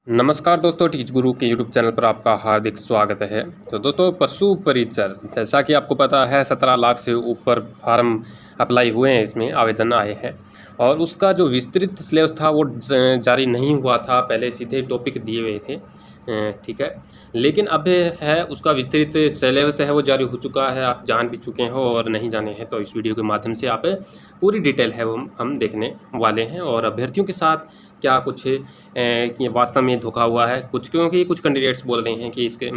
नमस्कार दोस्तों, टीच गुरु के यूट्यूब चैनल पर आपका हार्दिक स्वागत है। तो दोस्तों, पशु परिचर, जैसा कि आपको पता है 17 लाख से ऊपर फार्म अप्लाई हुए हैं, इसमें आवेदन आए हैं और उसका जो विस्तृत सिलेबस था वो जारी नहीं हुआ था। पहले सीधे टॉपिक दिए हुए थे, ठीक है। लेकिन अब है उसका विस्तृत सिलेबस है वो जारी हो चुका है। आप जान भी चुके हो और नहीं जाने हैं तो इस वीडियो के माध्यम से आप पूरी डिटेल है वो हम देखने वाले हैं। और अभ्यर्थियों के साथ क्या कुछ कि वास्तव में धोखा हुआ है कुछ, क्योंकि कुछ कैंडिडेट्स बोल रहे हैं कि इसके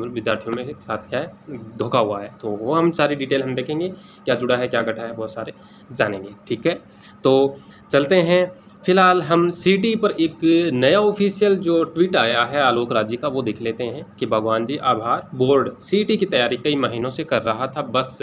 विद्यार्थियों में साथ क्या है, धोखा हुआ है। तो वो हम सारी डिटेल हम देखेंगे, क्या जुड़ा है क्या घटा है, बहुत सारे जानेंगे, ठीक है। तो चलते हैं। फिलहाल हम सीटी पर एक नया ऑफिशियल जो ट्वीट आया है आलोक राज जी का, वो देख लेते हैं कि भगवान जी आभार, बोर्ड सीटी की तैयारी कई महीनों से कर रहा था, बस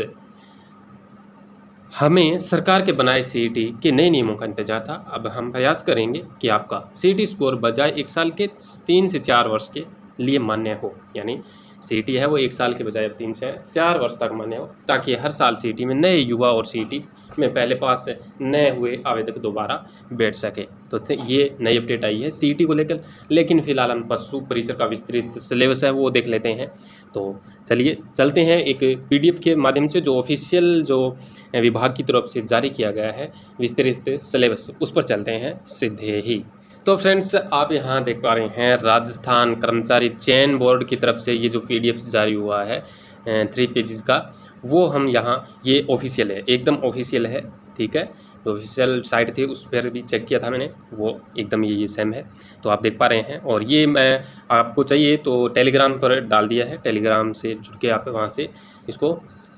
हमें सरकार के बनाए सीईटी के नए नियमों का इंतजार था। अब हम प्रयास करेंगे कि आपका सीईटी स्कोर बजाय 1 साल के 3 से 4 वर्ष के लिए मान्य हो। यानी सीईटी है वो 1 साल के बजाय 3 से 4 वर्ष तक मान्य हो, ताकि हर साल सीईटी में नए युवा और सीईटी में पहले पास से नए हुए आवेदक दोबारा बैठ सके। तो ये नई अपडेट आई है सीईटी को लेकर। लेकिन फिलहाल हम पशु परिचर का विस्तृत सिलेबस है वो देख लेते हैं। तो चलिए चलते हैं एक पीडीएफ के माध्यम से, जो ऑफिशियल जो विभाग की तरफ से जारी किया गया है विस्तृत सिलेबस, उस पर चलते हैं सीधे ही। तो फ्रेंड्स, आप यहाँ देख पा रहे हैं राजस्थान कर्मचारी चयन बोर्ड की तरफ से ये जो पीडीएफ जारी हुआ है 3 पेजेस का, वो हम यहाँ, ये ऑफिशियल है, एकदम ऑफिशियल है, ठीक है। जो ऑफिशियल साइट थी उस पर भी चेक किया था मैंने, वो एकदम ये सेम है। तो आप देख पा रहे हैं। और ये मैं आपको चाहिए तो टेलीग्राम पर डाल दिया है, टेलीग्राम से जुड़ के आप वहाँ से इसको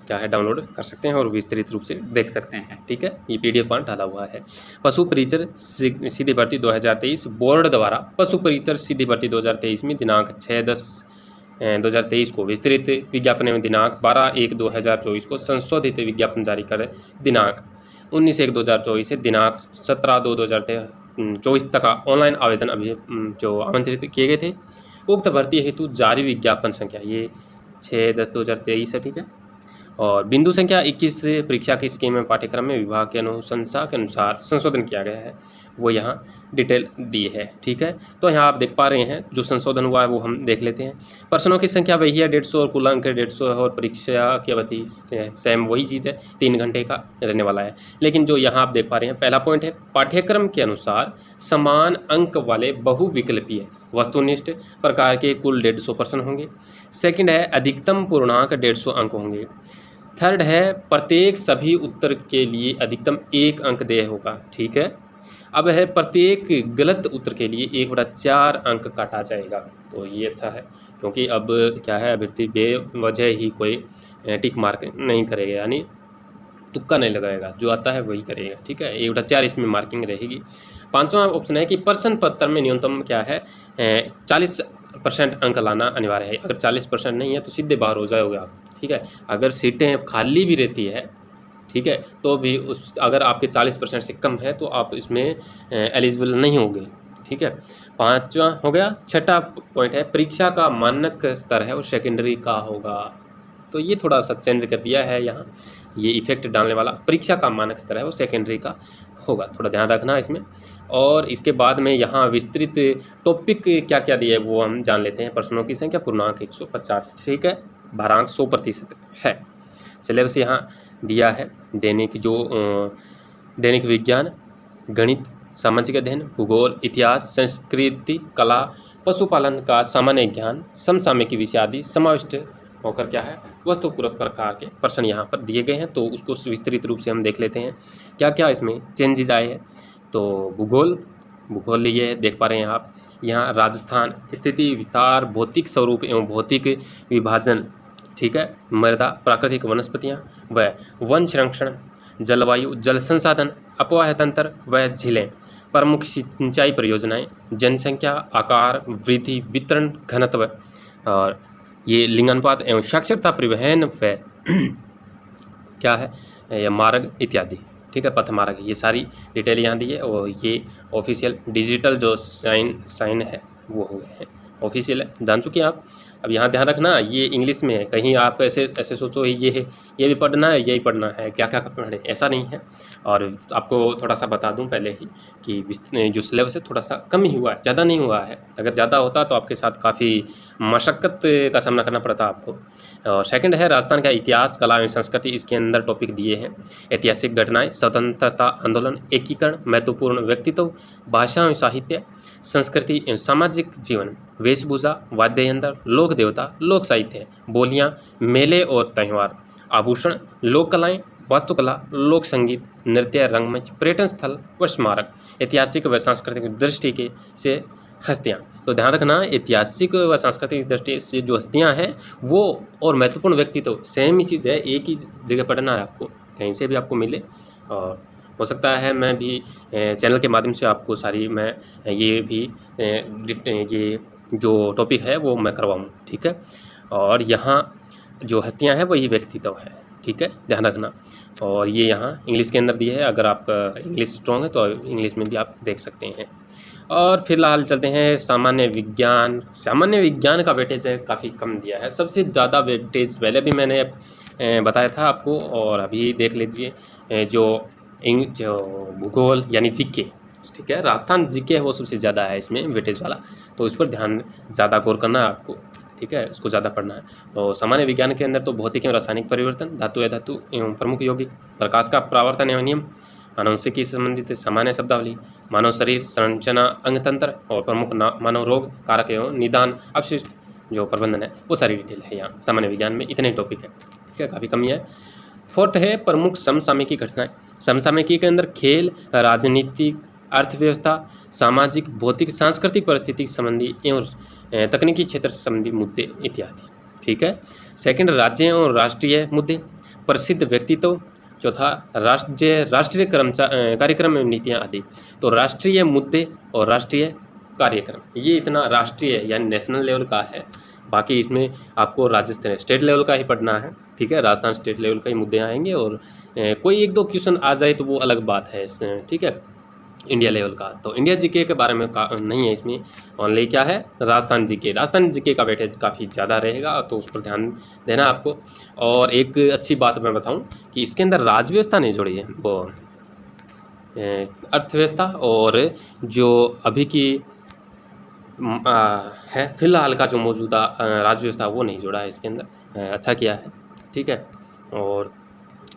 क्या है डाउनलोड कर सकते हैं और विस्तृत रूप से देख सकते हैं, ठीक है। ये पीडीएफ पर डाला हुआ है। पशु परिचर सीधी भर्ती 2023 बोर्ड द्वारा पशु परिचर सीधी भर्ती 2023 में दिनांक 6/10/2023 को विस्तृत विज्ञापन में दिनांक 12/1/2024 को संशोधित विज्ञापन जारी कर दिनांक 19/1/2024 से दिनांक 17/2/2024 तक ऑनलाइन आवेदन अभी जो आमंत्रित किए गए थे, उक्त भर्ती हेतु जारी विज्ञापन संख्या ये 6/10/2023 है, ठीक है। और बिंदु संख्या 21 से परीक्षा की स्कीम में पाठ्यक्रम में विभाग के अनुशंसा के अनुसार संशोधन किया गया है, वो यहाँ डिटेल दी है, ठीक है। तो यहाँ आप देख पा रहे हैं जो संशोधन हुआ है वो हम देख लेते हैं। प्रश्नों की संख्या वही है 150 और कुल अंक 150 और परीक्षा की अवधि सेम वही चीज़ है, 3 घंटे का रहने वाला है। लेकिन जो यहाँ आप देख पा रहे हैं पहला पॉइंट है पाठ्यक्रम के अनुसार समान अंक वाले बहुविकल्पीय वस्तुनिष्ठ प्रकार के कुल 150 प्रश्न होंगे। सेकंड है अधिकतम पूर्णांक 150 अंक होंगे। थर्ड है प्रत्येक सभी उत्तर के लिए अधिकतम 1 अंक देय होगा, ठीक है। अब है प्रत्येक गलत उत्तर के लिए 1/4 अंक काटा जाएगा। तो ये अच्छा है, क्योंकि अब क्या है अभ्यर्थी बेवजह ही कोई टिक मार्क नहीं करेगा, यानी तुक्का नहीं लगाएगा, जो आता है वही करेगा, ठीक है। 1/4 इसमें मार्किंग रहेगी। 5वां ऑप्शन है कि प्रश्न पत्र में न्यूनतम क्या है 40% अंक लाना अनिवार्य है। अगर 40% नहीं है तो सीधे बाहर हो जाओगे आप, ठीक है। अगर सीटें खाली भी रहती है, ठीक है, तो भी उस अगर आपके 40% से कम है तो आप इसमें एलिजिबल नहीं होंगे, ठीक है। 5वां हो गया। छठा पॉइंट है परीक्षा का मानक स्तर है वो सेकेंडरी का होगा। तो ये थोड़ा सा चेंज कर दिया है यहाँ, ये इफेक्ट डालने वाला, परीक्षा का मानक स्तर है वो सेकेंडरी का होगा, थोड़ा ध्यान रखना इसमें। और इसके बाद में यहाँ विस्तृत टॉपिक क्या क्या दिया है वो हम जान लेते हैं। प्रश्नों की संख्या पूर्णांक 150, ठीक है, भारांक 100% है। सिलेबस यहाँ दिया है। दैनिक विज्ञान, गणित, सामाजिक अध्ययन, भूगोल, इतिहास, संस्कृति, कला, पशुपालन का सामान्य ज्ञान, समसामयिक विषय आदि समाविष्ट होकर क्या है वस्तुपूर्वक प्रकार के प्रश्न यहाँ पर दिए गए हैं। तो उसको विस्तृत रूप से हम देख लेते हैं क्या क्या इसमें चेंजेस आए हैं। तो भूगोल ये देख पा रहे हैं आप, यहाँ राजस्थान स्थिति विस्तार, भौतिक स्वरूप एवं भौतिक विभाजन, ठीक है, मृदा, प्राकृतिक वनस्पतियाँ व वन संरक्षण, जलवायु, जल संसाधन, अपवाह तंत्र व झीलें, प्रमुख सिंचाई परियोजनाएं, जनसंख्या, आकार, वृद्धि, वितरण, घनत्व, और ये लिंगानुपात एवं साक्षरता, परिवहन व क्या है मार्ग इत्यादि, ठीक है, पथ मार्ग, ये सारी डिटेल यहाँ दी है। और ये ऑफिशियल डिजिटल जो साइन है वो हुए हैं। ऑफिशियल है, जान चुके हैं आप। अब यहाँ ध्यान रखना ये इंग्लिश में है, कहीं आप ऐसे ऐसे सोचो ये है, ये भी पढ़ना है, यही पढ़ना है, क्या क्या पढ़े, ऐसा नहीं है। और आपको थोड़ा सा बता दूं पहले ही कि जो सिलेबस है थोड़ा सा कम ही हुआ है, ज़्यादा नहीं हुआ है। अगर ज़्यादा होता तो आपके साथ काफ़ी मशक्क़त का सामना करना पड़ता आपको। और सेकंड है राजस्थान का इतिहास, कला एवं संस्कृति, इसके अंदर टॉपिक दिए हैं ऐतिहासिक घटनाएं, स्वतंत्रता आंदोलन, एकीकरण, महत्वपूर्ण व्यक्तित्व, भाषा एवं साहित्य, संस्कृति एवं सामाजिक जीवन, वेशभूषा, वाद्य यंत्र, लोक देवता, लोक साहित्य, बोलियां, मेले और त्यौहार, आभूषण, लोक कलाएं, वास्तुकला, लोक संगीत, नृत्य, रंगमंच, पर्यटन स्थल व स्मारक, ऐतिहासिक व सांस्कृतिक दृष्टि के से हस्तियाँ। तो ध्यान रखना ऐतिहासिक व सांस्कृतिक दृष्टि से जो हस्तियाँ हैं वो और महत्वपूर्ण व्यक्तित्व सेम ही चीज़ है, एक ही जगह पढ़ना है आपको, कहीं से भी आपको मिले। और हो सकता है मैं भी चैनल के माध्यम से आपको सारी मैं ये भी ये जो टॉपिक है वो मैं करवाऊँ, ठीक है। और यहाँ जो हस्तियाँ हैं वही व्यक्तित्व है, ठीक है, ध्यान रखना। और ये यहाँ इंग्लिश के अंदर दिए है, अगर आपका इंग्लिश स्ट्रॉन्ग है तो इंग्लिश में भी आप देख सकते हैं। और फिलहाल चलते हैं सामान्य विज्ञान। सामान्य विज्ञान का वेटेज है काफ़ी कम दिया है, सबसे ज़्यादा वेटेज पहले भी मैंने बताया था आपको, और अभी देख लीजिए जो भूगोल यानी जीके, ठीक है, राजस्थान जीके है वो सबसे ज़्यादा है इसमें वेटेज वाला, तो इस पर ध्यान ज़्यादा गौर करना है आपको, ठीक है, इसको ज़्यादा पढ़ना है। और सामान्य विज्ञान के अंदर तो भौतिक एवं रासायनिक परिवर्तन, धातु या धातु एवं प्रमुख यौगिक, प्रकाश का परावर्तन एवं नियम, अनुवंशिकी से संबंधित सामान्य शब्दावली, मानव शरीर संरचना, अंगतंत्र और प्रमुख मानव रोग कारक एवं निदान अपशिष्ट जो प्रबंधन है वो सारी डिटेल है यहाँ सामान्य विज्ञान में, इतने टॉपिक है, ठीक है, काफ़ी कमी है। फोर्थ है प्रमुख समसामयिकी घटनाएं। समसामयिकी के अंदर खेल, राजनीतिक, अर्थव्यवस्था, सामाजिक, भौतिक, सांस्कृतिक परिस्थिति संबंधी एवं तकनीकी क्षेत्र से संबंधी मुद्दे इत्यादि, ठीक है। सेकंड राज्य और राष्ट्रीय मुद्दे, प्रसिद्ध व्यक्तित्व। चौथा राष्ट्रीय कार्यक्रम एवं नीतियाँ आदि। तो राष्ट्रीय मुद्दे और राष्ट्रीय कार्यक्रम ये इतना राष्ट्रीय यानी नेशनल लेवल का है, बाकी इसमें आपको राजस्थान स्टेट लेवल का ही पढ़ना है, ठीक है, राजस्थान स्टेट लेवल का ही मुद्दे आएंगे। और कोई एक दो क्वेश्चन आ जाए तो वो अलग बात है, ठीक है, इंडिया लेवल का। तो इंडिया जीके के बारे में नहीं है इसमें, ओनली क्या है राजस्थान जीके का वेटेज काफ़ी ज़्यादा रहेगा, तो उस पर ध्यान देना आपको। और एक अच्छी बात मैं बताऊं कि इसके अंदर राज्य व्यवस्था नहीं जोड़ी है, वो अर्थव्यवस्था और जो अभी की है फिलहाल का जो मौजूदा राज्य व्यवस्था वो नहीं जोड़ा है इसके अंदर, अच्छा किया है, ठीक है। और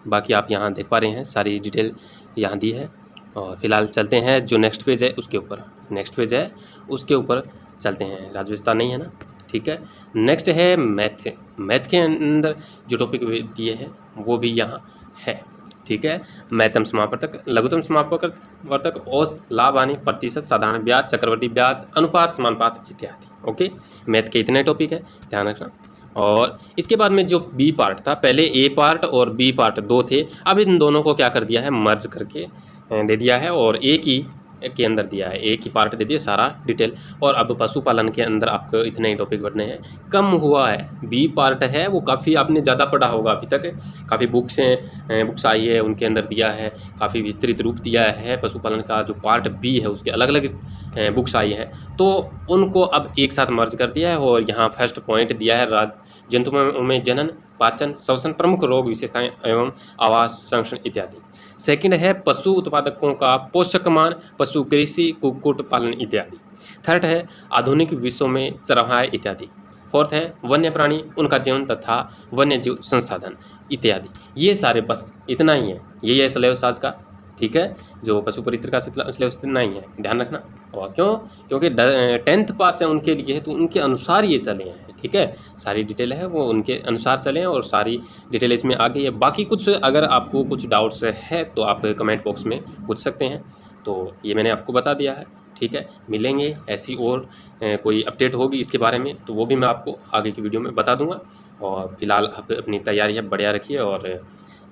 बाकी आप यहाँ देख पा रहे हैं सारी डिटेल यहाँ दी है। और फिलहाल चलते हैं जो नेक्स्ट पेज है उसके ऊपर, नेक्स्ट पेज है उसके ऊपर चलते हैं, राज्य व्यवस्था नहीं है ना, ठीक है। नेक्स्ट है मैथ। मैथ के अंदर जो टॉपिक दिए हैं वो भी यहाँ है, ठीक है। महत्तम समापवर्तक, लघुत्तम समापवर्तक, औसत, लाभ हानि, प्रतिशत, साधारण ब्याज, चक्रवर्ती ब्याज, अनुपात, समानुपात इत्यादि, ओके। मैथ के इतने टॉपिक है, ध्यान रखना। और इसके बाद में जो बी पार्ट था, पहले ए पार्ट और बी पार्ट दो थे, अब इन दोनों को क्या कर दिया है मर्ज करके दे दिया है और एक ही के अंदर दिया है, एक ही पार्ट दे दिया सारा डिटेल। और अब पशुपालन के अंदर आपको इतने ही टॉपिक पढ़ने हैं, कम हुआ है, बी पार्ट है वो काफ़ी आपने ज़्यादा पढ़ा होगा अभी तक, काफ़ी बुक्स हैं, बुक्स आई है उनके अंदर दिया है, काफ़ी विस्तृत रूप दिया है पशुपालन का। जो पार्ट बी है उसके अलग अलग बुक्स आई है, तो उनको अब एक साथ मर्ज कर दिया है। और यहाँ फर्स्ट पॉइंट दिया है जंतुओं में जनन, पाचन, श्वसन, प्रमुख रोग विशेषताएं एवं आवास संरक्षण इत्यादि। सेकंड है पशु उत्पादकों का पोषकमान, पशु कृषि, कुक्कुट पालन इत्यादि। थर्ड है आधुनिक विश्व में चरवाहे इत्यादि। फोर्थ है वन्य प्राणी, उनका जीवन तथा वन्य जीव संसाधन इत्यादि। ये सारे बस इतना ही है, यही है सिलेबस आज का, ठीक है। जो पशु परिचर का सिलेबस इतना ही है, ध्यान रखना। और क्यों, क्योंकि 10th पास है उनके लिए, तो उनके अनुसार ये चले हैं, ठीक है। सारी डिटेल है वो उनके अनुसार चले हैं और सारी डिटेल इसमें आ गई है। बाकी कुछ अगर आपको कुछ डाउट्स है तो आप कमेंट बॉक्स में पूछ सकते हैं, तो ये मैंने आपको बता दिया है, ठीक है। मिलेंगे ऐसी और कोई अपडेट होगी इसके बारे में तो वो भी मैं आपको आगे की वीडियो में बता दूंगा। और फिलहाल आप अपनी तैयारी बढ़िया रखिए, और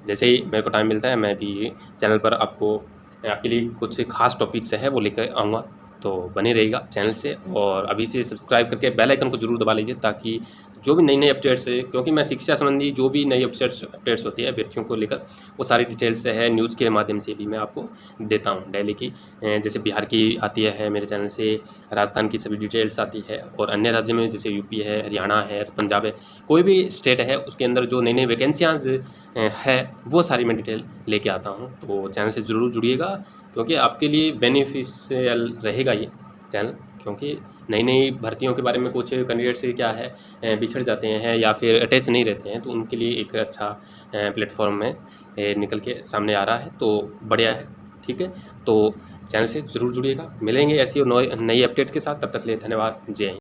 जैसे ही मेरे को टाइम मिलता है मैं भी चैनल पर आपको आपके लिए कुछ खास टॉपिक्स है वो लेकर आऊँगा। तो बने रहिएगा चैनल से, और अभी से सब्सक्राइब करके बेल आइकन को जरूर दबा लीजिए, ताकि जो भी नई नई अपडेट्स है, क्योंकि मैं शिक्षा संबंधी जो भी नई अपडेट्स होती है अभ्यर्थियों को लेकर, वो सारी डिटेल्स है न्यूज़ के माध्यम से भी मैं आपको देता हूँ डेली की। जैसे बिहार की आती है मेरे चैनल से, राजस्थान की सभी डिटेल्स आती है, और अन्य राज्य में जैसे यूपी है, हरियाणा है, पंजाब है, कोई भी स्टेट है उसके अंदर जो नई नई वैकेंसियाँ है वो सारी मैं डिटेल लेके आता हूँ। तो चैनल से ज़रूर जुड़िएगा, क्योंकि आपके लिए बेनिफिशियल रहेगा ये चैनल, क्योंकि नई नई भर्तियों के बारे में कुछ कैंडिडेट से क्या है बिछड़ जाते हैं या फिर अटैच नहीं रहते हैं, तो उनके लिए एक अच्छा प्लेटफॉर्म में निकल के सामने आ रहा है, तो बढ़िया है। ठीक है, तो चैनल से ज़रूर जुड़िएगा। मिलेंगे ऐसी और नई अपडेट्स के साथ, तब तक के लिए धन्यवाद। जय हिंद।